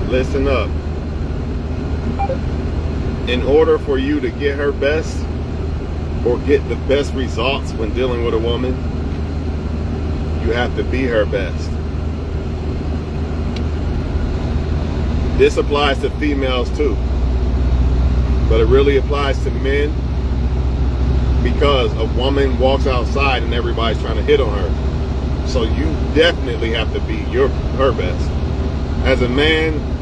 Listen up. In order for you to get her best or get the best results when dealing with a woman, you have to be her best. This applies to females too, but it really applies to men, because a woman walks outside and everybody's trying to hit on her. So you definitely have to be her best. As a man,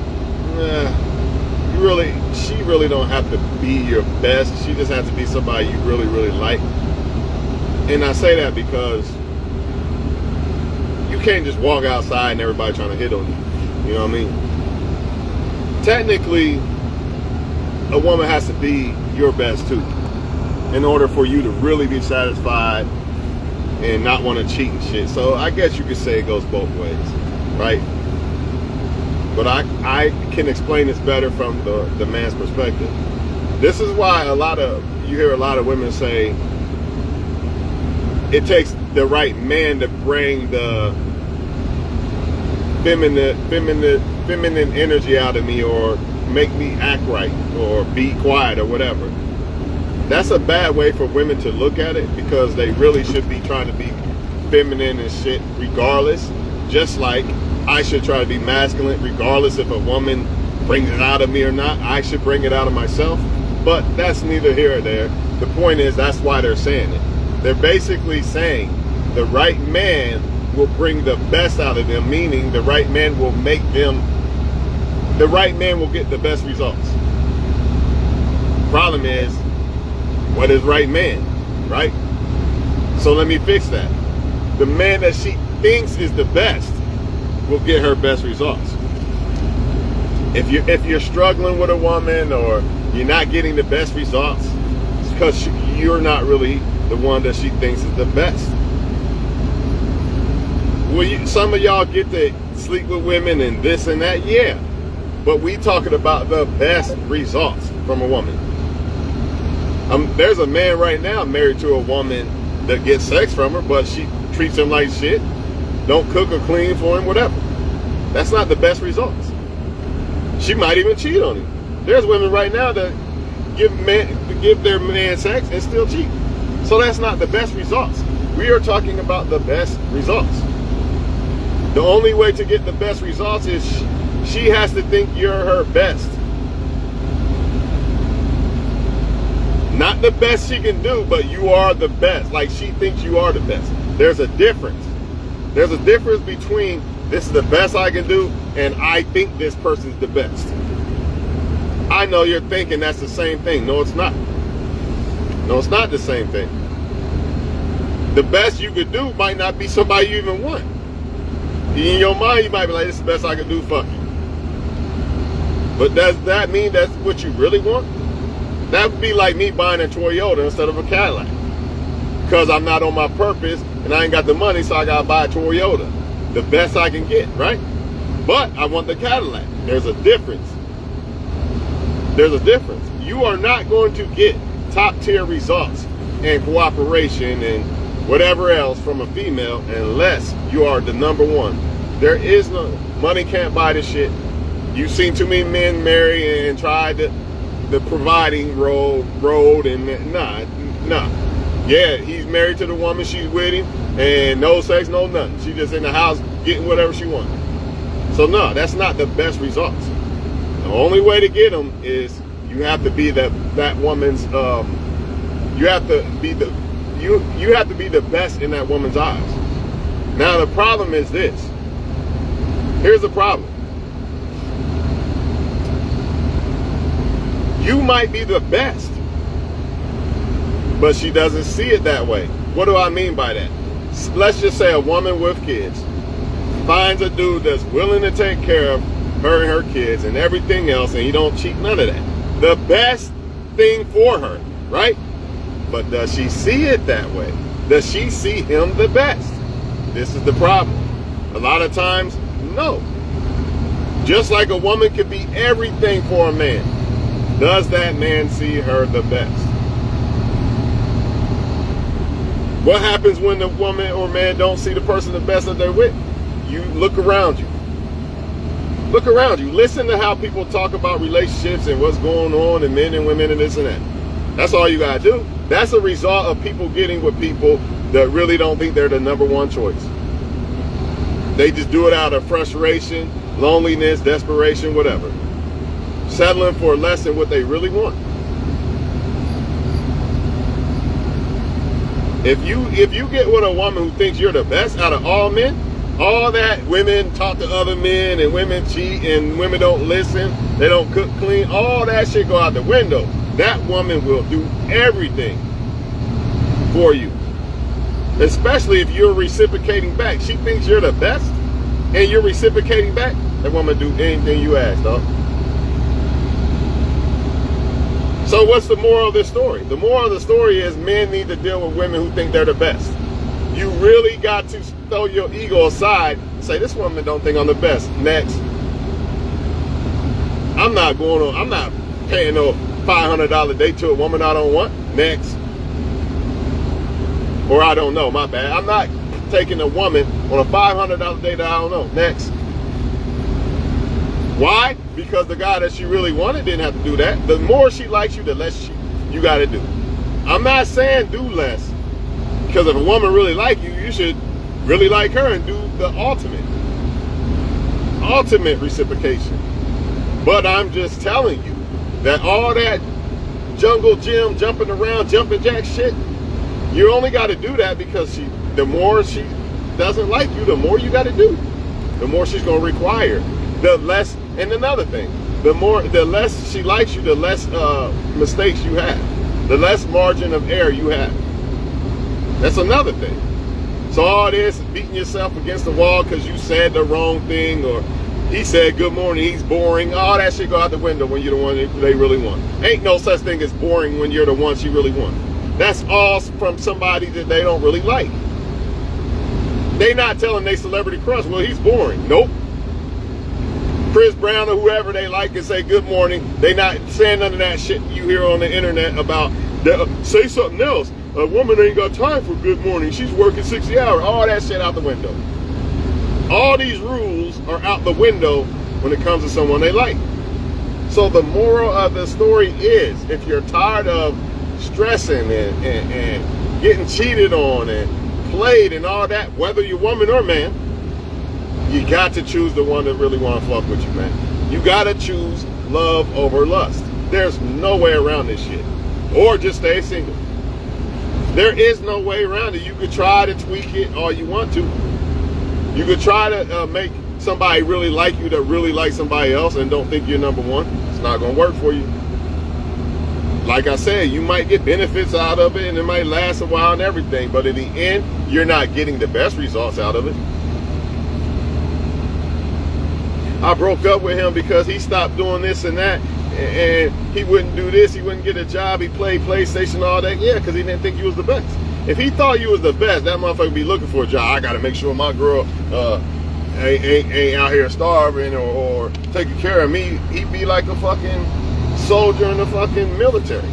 she really don't have to be your best. She just has to be somebody you really, really like. And I say that because you can't just walk outside and everybody trying to hit on you. You know what I mean? Technically, a woman has to be your best too, in order for you to really be satisfied and not want to cheat and shit. So I guess you could say it goes both ways, right? But I can explain this better from the man's perspective. This is why you hear a lot of women say it takes the right man to bring the feminine energy out of me, or make me act right, or be quiet, or whatever. That's a bad way for women to look at it, because they really should be trying to be feminine and shit regardless. Just like I should try to be masculine regardless if a woman brings it out of me or not. I should bring it out of myself. But that's neither here or there. The point is, that's why they're saying it. They're basically saying the right man will bring the best out of them, meaning the right man will get the best results. Problem is, what is right man, right? So let me fix that. The man that she thinks is the best will get her best results. If you're struggling with a woman, or you're not getting the best results, it's because you're not really the one that she thinks is the best. Well, some of y'all get to sleep with women and this and that, yeah. But we talking about the best results from a woman. There's a man right now married to a woman that gets sex from her, but she treats him like shit, don't cook or clean for him, whatever. That's not the best results. She might even cheat on him. There's women right now that give their man sex and still cheat. So that's not the best results. We are talking about the best results. The only way to get the best results is she has to think you're her best. Not the best she can do, but you are the best. Like, she thinks you are the best. There's a difference. There's a difference between this is the best I can do and I think this person's the best. I know you're thinking that's the same thing. No, it's not. No, it's not the same thing. The best you could do might not be somebody you even want. In your mind, you might be like, this is the best I can do, fuck you. But does that mean that's what you really want? That would be like me buying a Toyota instead of a Cadillac. Because I'm not on my purpose and I ain't got the money, so I gotta buy a Toyota. The best I can get, right? But I want the Cadillac. There's a difference. There's a difference. You are not going to get top tier results and cooperation and whatever else from a female unless you are the number one. There is no, money can't buy this shit. You've seen too many men marry and try the providing road and nah. Yeah, he's married to the woman, she's with him, and no sex, no nothing. She just in the house getting whatever she wants. So no, that's not the best results. The only way to get them is you have to be that woman's. You have to be the best in that woman's eyes. Now the problem is this. Here's the problem. You might be the best, but she doesn't see it that way. What do I mean by that? Let's just say a woman with kids finds a dude that's willing to take care of her and her kids and everything else, and he don't cheat, none of that. The best thing for her, right? But does she see it that way? Does she see him the best? This is the problem. A lot of times, no. Just like a woman could be everything for a man, does that man see her the best? What happens when the woman or man don't see the person the best that they're with? You look around you. Look around you. Listen to how people talk about relationships and what's going on and men and women and this and that. That's all you gotta do. That's a result of people getting with people that really don't think they're the number one choice. They just do it out of frustration, loneliness, desperation, whatever. Settling for less than what they really want. If you get with a woman who thinks you're the best out of all men, all that women talk to other men and women cheat and women don't listen, they don't cook clean, all that shit go out the window. That woman will do everything for you. Especially if you're reciprocating back. She thinks you're the best and you're reciprocating back, that woman do anything you ask, dog. So what's the moral of this story? The moral of the story is men need to deal with women who think they're the best. You really got to throw your ego aside and say, this woman don't think I'm the best. Next. I'm not paying no $500 date to a woman I don't want. Next. Or I don't know, my bad. I'm not taking a woman on a $500 date that I don't know. Next. Why? Because the guy that she really wanted didn't have to do that. The more she likes you, the less you got to do. I'm not saying do less. Because if a woman really like you, you should really like her and do the ultimate reciprocation. But I'm just telling you that all that jungle gym, jumping around, jumping jack shit, you only got to do that because the more she doesn't like you, the more you got to do. The more she's going to require. The less, and another thing, the less she likes you, the less mistakes you have. The less margin of error you have. That's another thing. So all this beating yourself against the wall because you said the wrong thing, or he said good morning, he's boring, all that shit go out the window when you're the one they really want. Ain't no such thing as boring when you're the one she really wants. That's all from somebody that they don't really like. They not telling they celebrity crush, well, he's boring. Nope. Chris Brown or whoever they like and say good morning. They not saying none of that shit you hear on the internet about, say something else. A woman ain't got time for good morning. She's working 60 hours. All that shit out the window. All these rules are out the window when it comes to someone they like. So the moral of the story is, if you're tired of stressing and getting cheated on and played and all that, whether you're woman or man, you got to choose the one that really want to fuck with you, man. You got to choose love over lust. There's no way around this shit. Or just stay single. There is no way around it. You could try to tweak it all you want to. You could try to make somebody really like you that really like somebody else and don't think you're number one. It's not going to work for you. Like I said, you might get benefits out of it and it might last a while and everything, but in the end, you're not getting the best results out of it. I broke up with him because he stopped doing this and that, and he wouldn't do this, he wouldn't get a job, he played PlayStation, all that. Yeah, because he didn't think you was the best. If he thought you was the best, that motherfucker would be looking for a job. I got to make sure my girl ain't out here starving or taking care of me. He'd be like a fucking soldier in the fucking military.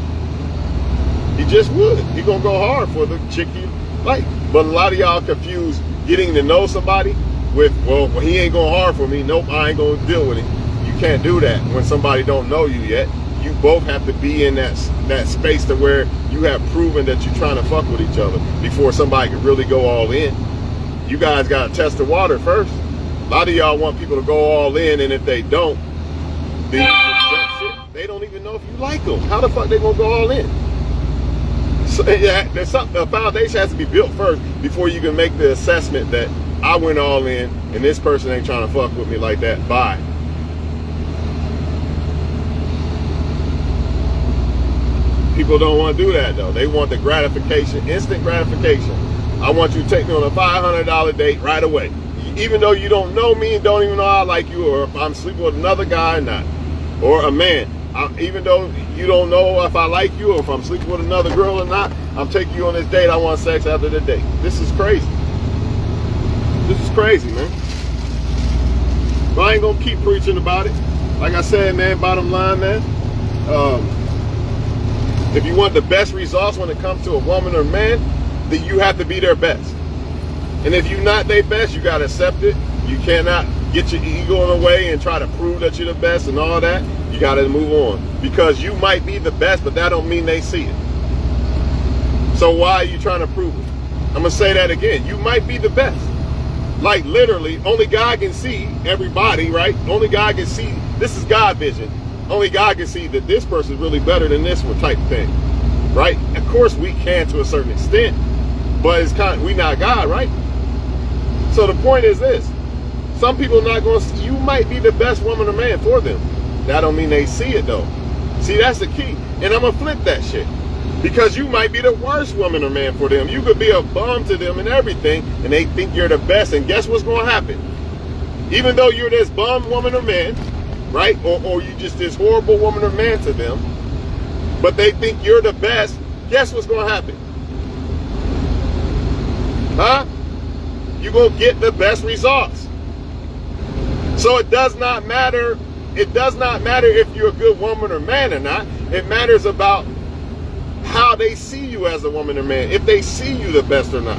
He just would. He gonna go hard for the chick you like. But a lot of y'all confuse getting to know somebody with, well, he ain't going hard for me. Nope, I ain't gonna deal with him. You can't do that when somebody don't know you yet. You both have to be in that space to where you have proven that you're trying to fuck with each other before somebody can really go all in. You guys got to test the water first. A lot of y'all want people to go all in, and if they don't, then shit. They don't even know if you like them. How the fuck they gonna go all in? So, yeah, there's something. A foundation has to be built first before you can make the assessment that I went all in, and this person ain't trying to fuck with me like that. Bye. People don't want to do that though. They want the gratification, instant gratification. I want you to take me on a $500 date right away. Even though you don't know me and don't even know I like you, or if I'm sleeping with another guy or not. Or a man. Even though you don't know if I like you or if I'm sleeping with another girl or not, I'm taking you on this date. I want sex after the date. This is crazy. This is crazy, man. But I ain't gonna keep preaching about it. Like I said, man, bottom line, man, if you want the best results when it comes to a woman or man, then you have to be their best. And if you're not their best, you gotta accept it. You cannot get your ego in the way and try to prove that you're the best and all that, you got to move on. Because you might be the best, but that don't mean they see it. So why are you trying to prove it? I'm going to say that again. You might be the best. Like literally, only God can see everybody, right? Only God can see, this is God vision. Only God can see that this person is really better than this one type thing, right? Of course we can to a certain extent, but it's we not God, right? So the point is this. Some people are not going to see, you might be the best woman or man for them. That don't mean they see it though. See, that's the key. And I'm going to flip that shit. Because you might be the worst woman or man for them. You could be a bum to them and everything, and they think you're the best. And guess what's going to happen? Even though you're this bum woman or man, right? Or you just this horrible woman or man to them, but they think you're the best, guess what's going to happen? Huh? You're going to get the best results. So it does not matter. It does not matter if you're a good woman or man or not. It matters about how they see you as a woman or man, if they see you the best or not.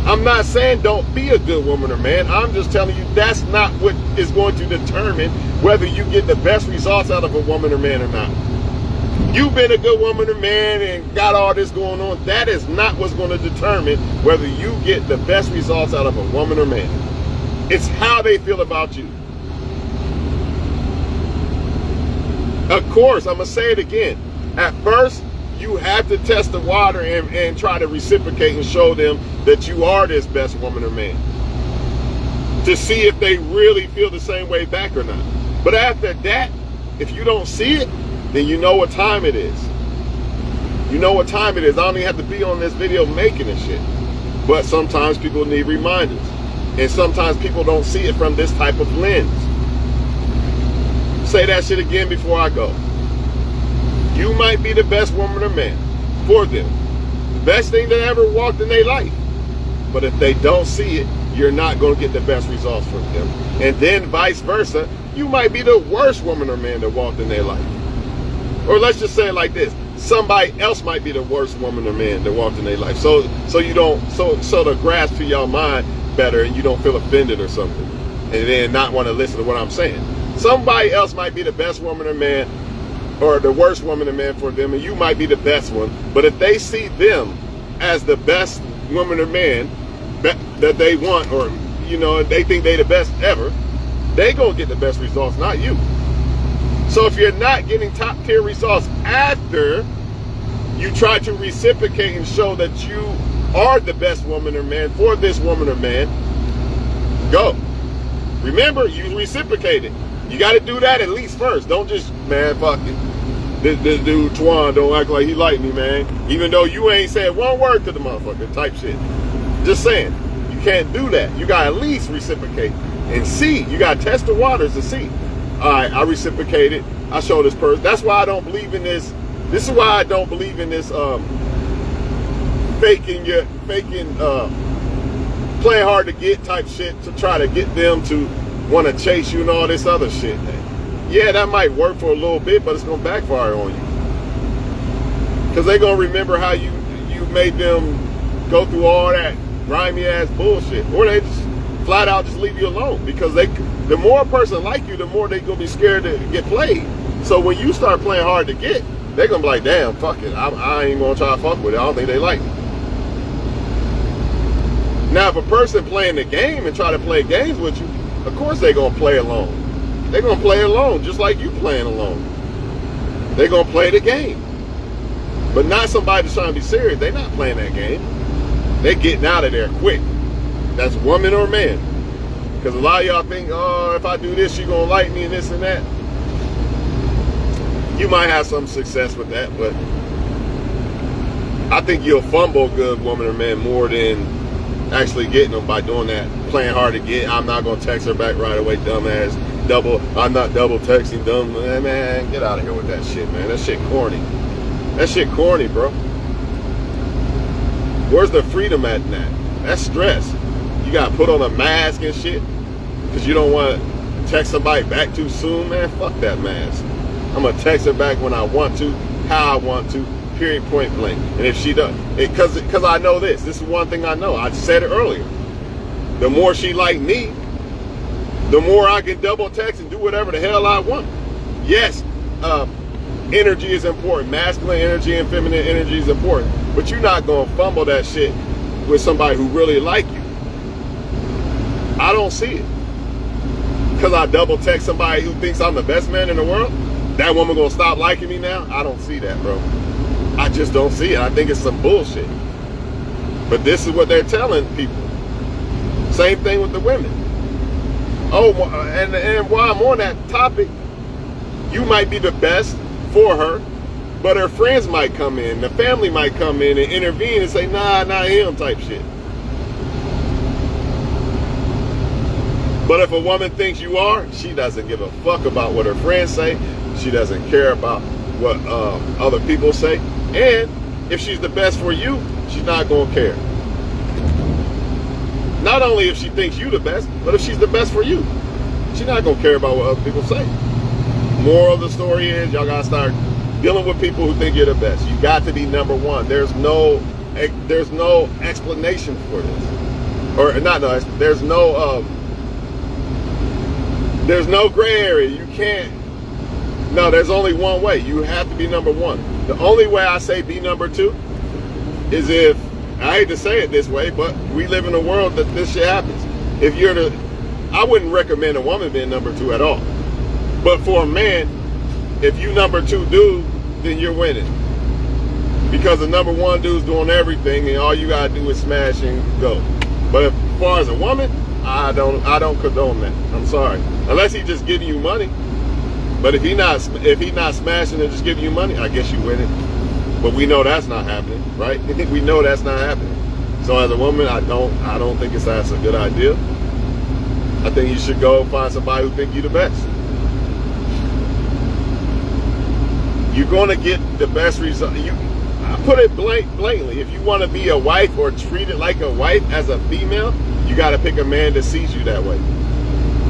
I'm not saying don't be a good woman or man. I'm just telling you that's not what is going to determine whether you get the best results out of a woman or man or not. You've been a good woman or man and got all this going on. That is not what's going to determine whether you get the best results out of a woman or man. It's how they feel about you. Of course, I'm going to say it again. At first, you have to test the water and try to reciprocate and show them that you are this best woman or man, to see if they really feel the same way back or not. But after that, if you don't see it, then you know what time it is. You know what time it is. I don't even have to be on this video making this shit. But sometimes people need reminders. And sometimes people don't see it from this type of lens. Say that shit again before I go. You might be the best woman or man for them. The best thing that ever walked in their life. But if they don't see it, you're not going to get the best results from them. And then vice versa, you might be the worst woman or man that walked in their life. Or let's just say it like this. Somebody else might be the worst woman or man that walked in their life. So you don't, so the grasp to your mind better and you don't feel offended or something. And then not want to listen to what I'm saying. Somebody else might be the best woman or man or the worst woman or man for them, and you might be the best one. But if they see them as the best woman or man that they want, or you know, they think they the best ever, they gonna get the best results, not you. So if you're not getting top tier results after you try to reciprocate and show that you are the best woman or man for this woman or man, go. Remember, you reciprocated. You got to do that at least first. Don't just, man, fuck it. This dude, Twan, don't act like he like me, man. Even though you ain't said one word to the motherfucker type shit. Just saying. You can't do that. You got to at least reciprocate and see. You got to test the waters to see. All right, I reciprocated. I show this person. That's why I don't believe in this. This is why I don't believe in this playing hard to get type shit to try to get them to want to chase you and all this other shit. Yeah, that might work for a little bit, but it's going to backfire on you. Because they're going to remember how you made them go through all that grimy ass bullshit. Or they just flat out just leave you alone. Because the more a person like you, the more they're going to be scared to get played. So when you start playing hard to get, they're going to be like, damn, fuck it. I ain't going to try to fuck with it. I don't think they like me. Now, if a person playing the game and try to play games with you, of course they're going to play alone. They're going to play alone, just like you playing alone. They're going to play the game. But not somebody that's trying to be serious. They're not playing that game. They're getting out of there quick. That's woman or man. Because a lot of y'all think, oh, if I do this, she's going to like me and this and that. You might have some success with that, but I think you'll fumble a good woman or man more than actually getting them by doing that. Playing hard to get. I'm not going to text her back right away, dumbass. I'm not double texting, dumb. Man, get out of here with that shit, man. That shit corny. That shit corny, bro. Where's the freedom at in that? That's stress. You got to put on a mask and shit because you don't want to text somebody back too soon, man. Fuck that mask. I'm going to text her back when I want to, how I want to, period, point blank. And if she does, because I know this is one thing I know. I said it earlier. The more she like me, the more I can double text and do whatever the hell I want. Yes, energy is important. Masculine energy and feminine energy is important. But you're not going to fumble that shit with somebody who really like you. I don't see it. Because I double text somebody who thinks I'm the best man in the world, that woman going to stop liking me now? I don't see that, bro. I just don't see it. I think it's some bullshit. But this is what they're telling people. Same thing with the women. Oh, and while I'm on that topic, you might be the best for her, but her friends might come in, the family might come in and intervene and say, nah, not him type shit. But if a woman thinks you are, she doesn't give a fuck about what her friends say. She doesn't care about what other people say. And if she's the best for you, she's not going to care. Not only if she thinks you the best, but if she's the best for you, she's not going to care about what other people say. Moral of the story is, y'all got to start dealing with people who think you're the best. You got to be number one. There's no explanation for this. Or not, no, there's no gray area. You can't. No, there's only one way. You have to be number one. The only way I say be number two is if, I hate to say it this way, but we live in a world that this shit happens. If you're I wouldn't recommend a woman being number two at all. But for a man, if you number two dude, then you're winning. Because the number one dude's doing everything and all you gotta do is smash and go. But as far as a woman, I don't condone that. I'm sorry. Unless he's just giving you money. But if he's not smashing and just giving you money, I guess you winning. But we know that's not happening, right? We know that's not happening. So as a woman, I don't think that's a good idea. I think you should go find somebody who thinks you're the best. You're going to get the best result. I put it blatantly. If you want to be a wife or treated like a wife as a female, you got to pick a man that sees you that way.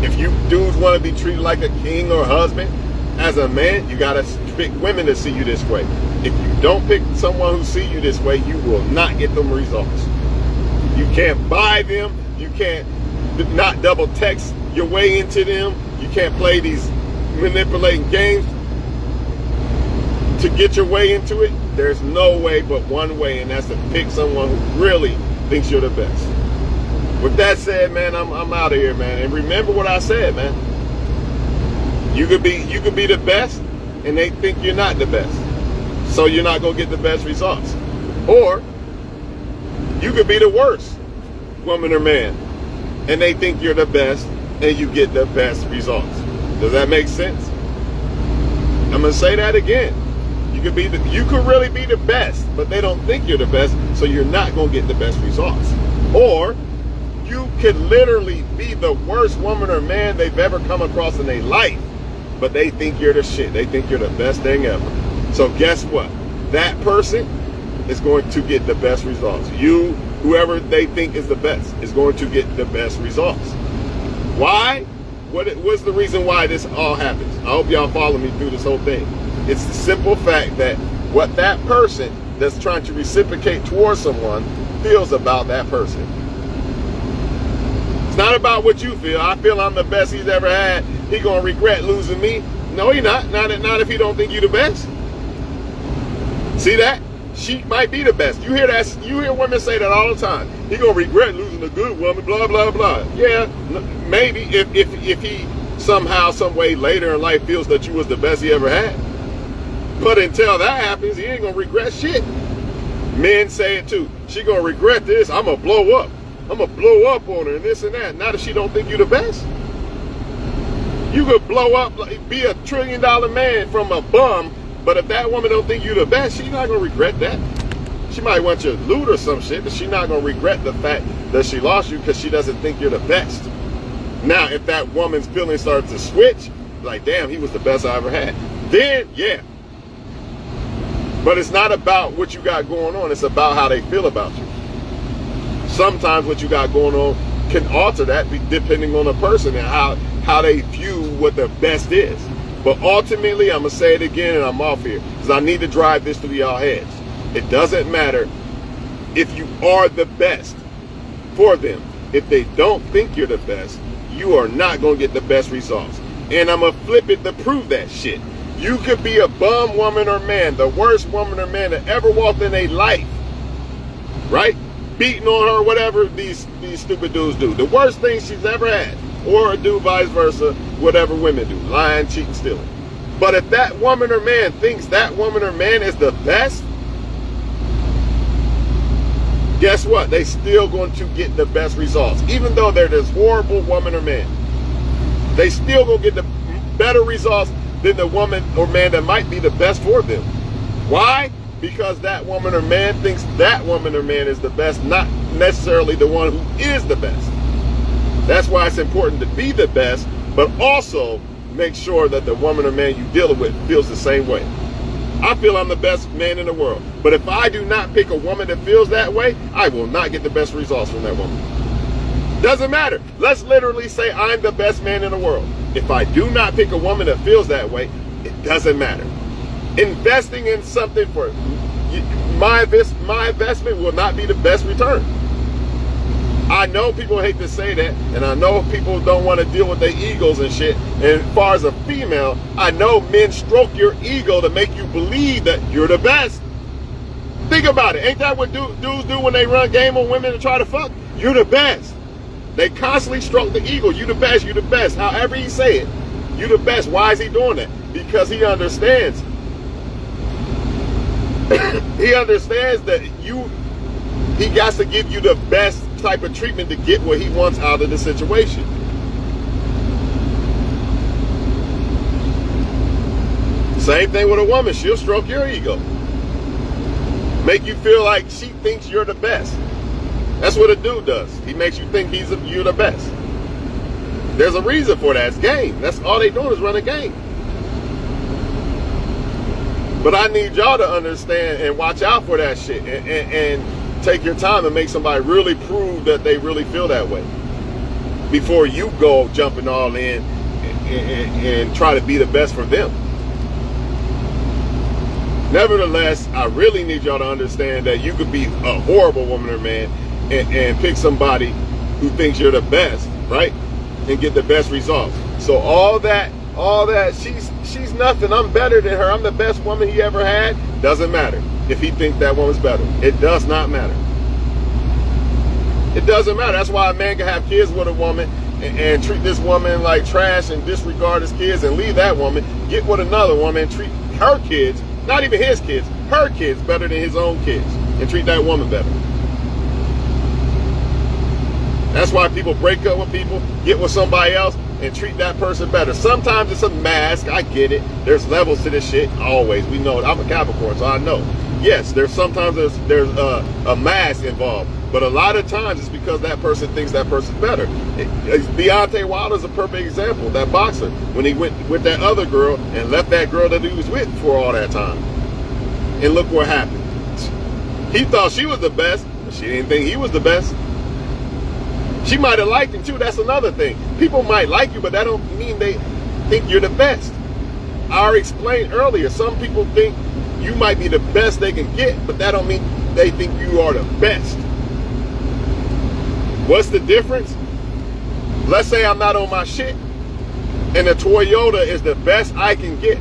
If you dudes want to be treated like a king or husband as a man, you got to pick women that see you this way. If you don't pick someone who see you this way, you will not get them results. You can't buy them. You can't not double text your way into them. You can't play these manipulating games to get your way into it. There's no way but one way, and that's to pick someone who really thinks you're the best. With that said, man, I'm out of here, man. And remember what I said, man. You could be the best, and they think you're not the best. So you're not gonna get the best results. Or you could be the worst woman or man, and they think you're the best, and you get the best results. Does that make sense? I'm gonna say that again. You could really be the best, but they don't think you're the best, so you're not gonna get the best results. Or you could literally be the worst woman or man they've ever come across in their life, but they think you're the shit. They think you're the best thing ever. So guess what? That person is going to get the best results. You, whoever they think is the best, is going to get the best results. Why? What's the reason why this all happens? I hope y'all follow me through this whole thing. It's the simple fact that what that person that's trying to reciprocate towards someone feels about that person. It's not about what you feel. I feel I'm the best he's ever had. He gonna regret losing me. No, he not. Not if he don't think you the best. See that? She might be the best. You hear that? You hear women say that all the time. He gonna regret losing a good woman. Blah blah blah. Yeah, maybe if he somehow, some way later in life feels that you was the best he ever had. But until that happens, he ain't gonna regret shit. Men say it too. She gonna regret this. I'm gonna blow up. I'm gonna blow up on her and this and that. Not if she don't think you the best. You could blow up, be $1 trillion man from a bum, but if that woman don't think you the best, she's not gonna regret that. She might want you to loot or some shit, but she's not gonna regret the fact that she lost you because she doesn't think you're the best. Now, if that woman's feelings start to switch, like, damn, he was the best I ever had, then yeah. But it's not about what you got going on, it's about how they feel about you. Sometimes what you got going on can alter that depending on the person and how they view what the best is. But ultimately, I'm going to say it again and I'm off here because I need to drive this through y'all heads. It doesn't matter if you are the best for them. If they don't think you're the best, you are not going to get the best results. And I'm going to flip it to prove that shit. You could be a bum woman or man, the worst woman or man that ever walked in a life, right? Beating on her, whatever these stupid dudes do. The worst thing she's ever had. Or do vice versa, whatever women do. Lying, cheating, stealing. But if that woman or man thinks that woman or man is the best, guess what? They still going to get the best results. Even though they're this horrible woman or man. They still going to get the better results than the woman or man that might be the best for them. Why? Because that woman or man thinks that woman or man is the best, not necessarily the one who is the best. That's why it's important to be the best, but also make sure that the woman or man you deal with feels the same way. I feel I'm the best man in the world, but if I do not pick a woman that feels that way, I will not get the best results from that woman. Doesn't matter. Let's literally say I'm the best man in the world. If I do not pick a woman that feels that way, it doesn't matter. Investing in something for my investment will not be the best return. I know people hate to say that, and I know people don't want to deal with their egos and shit. And as far as a female, I know men stroke your ego to make you believe that you're the best. Think about it. Ain't that what dudes do when they run game on women and try to fuck? You're the best. They constantly stroke the ego. You the best, you the best. However he say it, you the best. Why is he doing that? Because he understands. He understands that he got to give you the best type of treatment to get what he wants out of the situation. Same thing with a woman. She'll stroke your ego. Make you feel like she thinks you're the best. That's what a dude does. He makes you think you're the best. There's a reason for that. It's game. That's all they doing is run a game. But I need y'all to understand and watch out for that shit and take your time and make somebody really prove that they really feel that way before you go jumping all in and try to be the best for them. Nevertheless, I really need y'all to understand that you could be a horrible woman or man and pick somebody who thinks you're the best, right? And get the best results. So all that, she's nothing, I'm better than her, I'm the best woman he ever had, doesn't matter if he thinks that woman's better. It does not matter. It doesn't matter. That's why a man can have kids with a woman and treat this woman like trash and disregard his kids and leave that woman, get with another woman and treat her kids, not even his kids, her kids better than his own kids, and treat that woman better. That's why people break up with people, get with somebody else, and treat that person better. Sometimes it's a mask. I get it. There's levels to this shit. Always. We know it. I'm a Capricorn, so I know. Yes, sometimes there's a mask involved. But a lot of times it's because that person thinks that person's better. Deontay Wilder's a perfect example. That boxer, when he went with that other girl and left that girl that he was with for all that time. And look what happened. He thought she was the best, but she didn't think he was the best. She might have liked him too. That's another thing. People might like you, but that don't mean they think you're the best. I already explained earlier, some people think you might be the best they can get, but that don't mean they think you are the best. What's the difference? Let's say I'm not on my shit and the Toyota is the best I can get,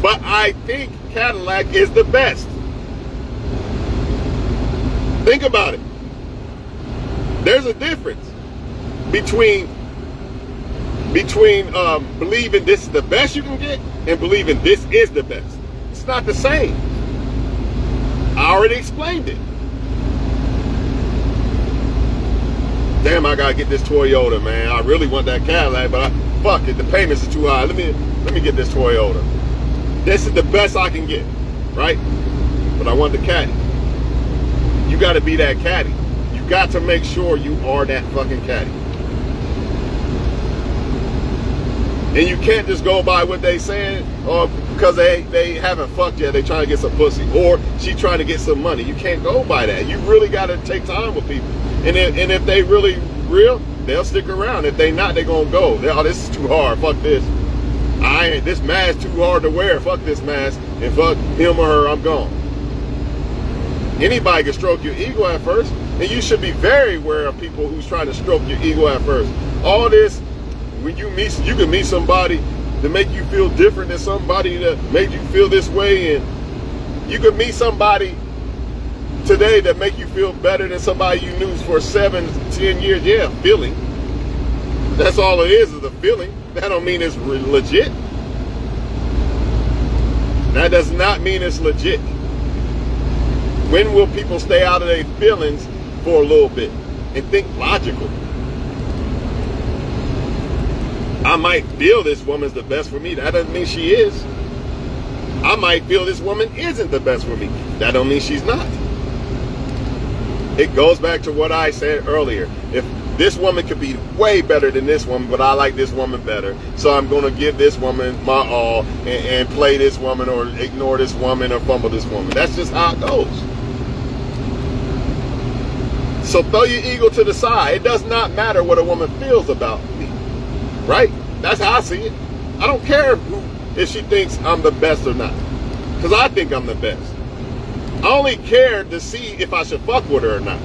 but I think Cadillac is the best. Think about it. There's a difference between believing this is the best you can get and believing this is the best. It's not the same. I already explained it. Damn, I gotta get this Toyota, man. I really want that Cadillac, but fuck it, the payments are too high. Let me get this Toyota. This is the best I can get, right? But I want the caddy. You gotta be that caddy. You got to make sure you are that fucking caddy. And you can't just go by what they saying, or because they haven't fucked yet, they trying to get some pussy, or she trying to get some money. You can't go by that. You really got to take time with people. And if they really real, they'll stick around. If they not, they gonna go. Oh, this is too hard. Fuck this. This mask too hard to wear. Fuck this mask. And fuck him or her, I'm gone. Anybody can stroke your ego at first. And you should be very aware of people who's trying to stroke your ego at first. All this when you can meet somebody to make you feel different than somebody that made you feel this way, and you could meet somebody today that make you feel better than somebody you knew for 7 to 10 years. Yeah, feeling. That's all it is a feeling. That don't mean it's legit. That does not mean it's legit. When will people stay out of their feelings for a little bit and think logical? I might feel this woman's the best for me. That doesn't mean she is. I might feel this woman isn't the best for me. That don't mean she's not. It goes back to what I said earlier. If this woman could be way better than this woman, but I like this woman better, so I'm going to give this woman my all and play this woman or ignore this woman or fumble this woman. That's just how it goes. So throw your ego to the side. It does not matter what a woman feels about me. Right? That's how I see it. I don't care if she thinks I'm the best or not. Because I think I'm the best. I only care to see if I should fuck with her or not.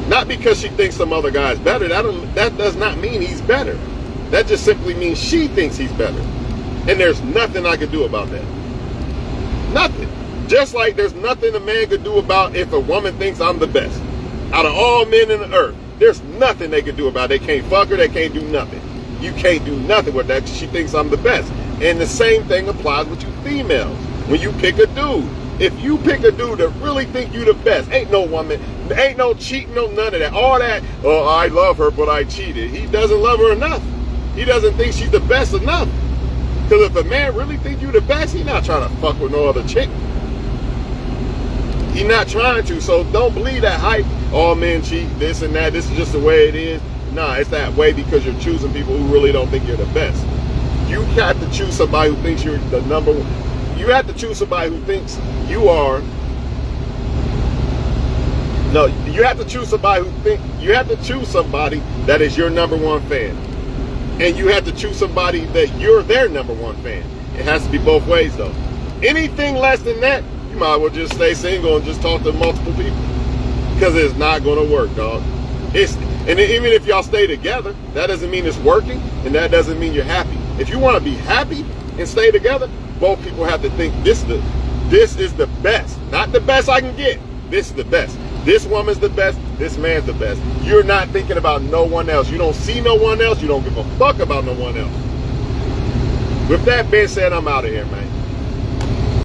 Not because she thinks some other guy's better. That does not mean he's better. That just simply means she thinks he's better. And there's nothing I can do about that. Nothing. Just like there's nothing a man could do about if a woman thinks I'm the best. Out of all men in the earth, there's nothing they can do about it. They can't fuck her. They can't do nothing. You can't do nothing with that. She thinks I'm the best. And the same thing applies with you females. When you pick a dude, if you pick a dude that really think you the best, ain't no woman, ain't no cheating, no none of that. All that, oh, I love her, but I cheated. He doesn't love her enough. He doesn't think she's the best enough. Because if a man really think you the best, he's not trying to fuck with no other chick. He's not trying to. So don't believe that hype. All men cheat, this and that. This is just the way it is. Nah, it's that way because you're choosing people who really don't think you're the best. You have to choose somebody who thinks you're the number one. You have to choose somebody who thinks you are. No, you have to choose somebody you have to choose somebody that is your number one fan. And you have to choose somebody that you're their number one fan. It has to be both ways though. Anything less than that, you might as well just stay single and just talk to multiple people. Because it's not going to work, dog. And even if y'all stay together, that doesn't mean it's working, and that doesn't mean you're happy. If you want to be happy and stay together, both people have to think this is the best. Not the best I can get. This is the best. This woman's the best. This man's the best. You're not thinking about no one else. You don't see no one else. You don't give a fuck about no one else. With that being said, I'm out of here, man.